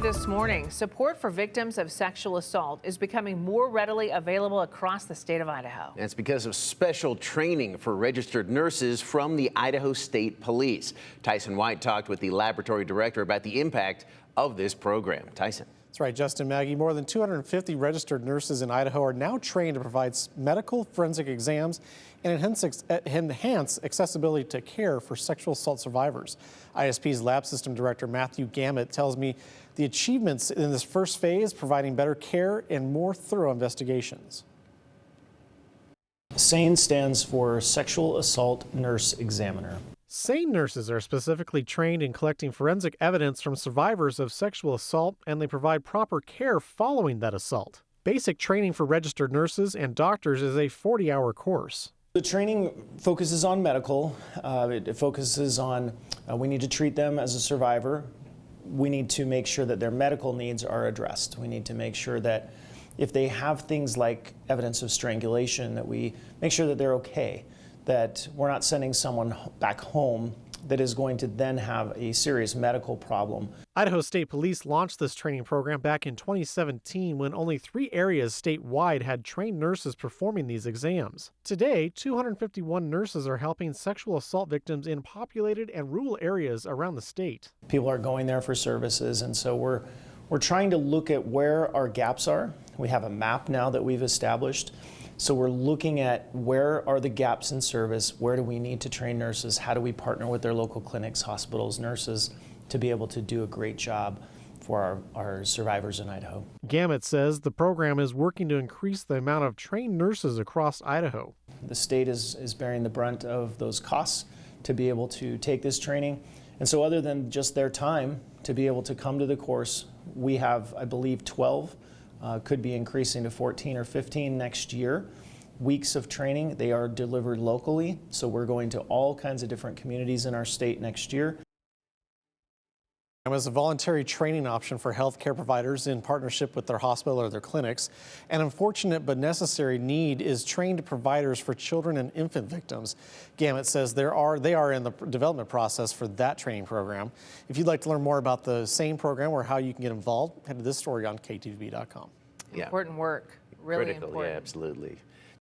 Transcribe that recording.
This morning, support for victims of sexual assault is becoming more readily available across the state of Idaho. That's because of special training for registered nurses from the Idaho State Police. Tyson White talked with the laboratory director about the impact of this program. Tyson. That's right, Justin, Maggie. More than 250 registered nurses in Idaho are now trained to provide medical forensic exams and enhance accessibility to care for sexual assault survivors. ISP's lab system director Matthew Gamet tells me the achievements in this first phase providing better care and more thorough investigations. SANE stands for Sexual Assault Nurse Examiner. SANE nurses are specifically trained in collecting forensic evidence from survivors of sexual assault, and they provide proper care following that assault. Basic training for registered nurses and doctors is a 40-hour course. The training focuses on medical. It focuses on we need to treat them as a survivor. We need to make sure that their medical needs are addressed. We need to make sure that if they have things like evidence of strangulation, that we make sure that they're okay, that we're not sending someone back home that is going to then have a serious medical problem. Idaho State Police launched this training program back in 2017 when only 3 areas statewide had trained nurses performing these exams. Today, 251 nurses are helping sexual assault victims in populated and rural areas around the state. People are going there for services, and so we're trying to look at where our gaps are. We have a map now that we've established. So we're looking at where are the gaps in service, where do we need to train nurses, how do we partner with their local clinics, hospitals, nurses to be able to do a great job for our survivors in Idaho. Gamet says the program is working to increase the amount of trained nurses across Idaho. The state is bearing the brunt of those costs to be able to take this training. And so other than just their time to be able to come to the course, we have, I believe, 12 could be increasing to 14 or 15 next year. Weeks of training. They are delivered locally, so we're going to all kinds of different communities in our state next year. It was a voluntary training option for healthcare providers in partnership with their hospital or their clinics. An unfortunate but necessary need is trained providers for children and infant victims. Gamet says they are in the development process for that training program. If you'd like to learn more about the same program or how you can get involved, head to this story on KTVB.com. Important work, really critical, important. yeah, absolutely.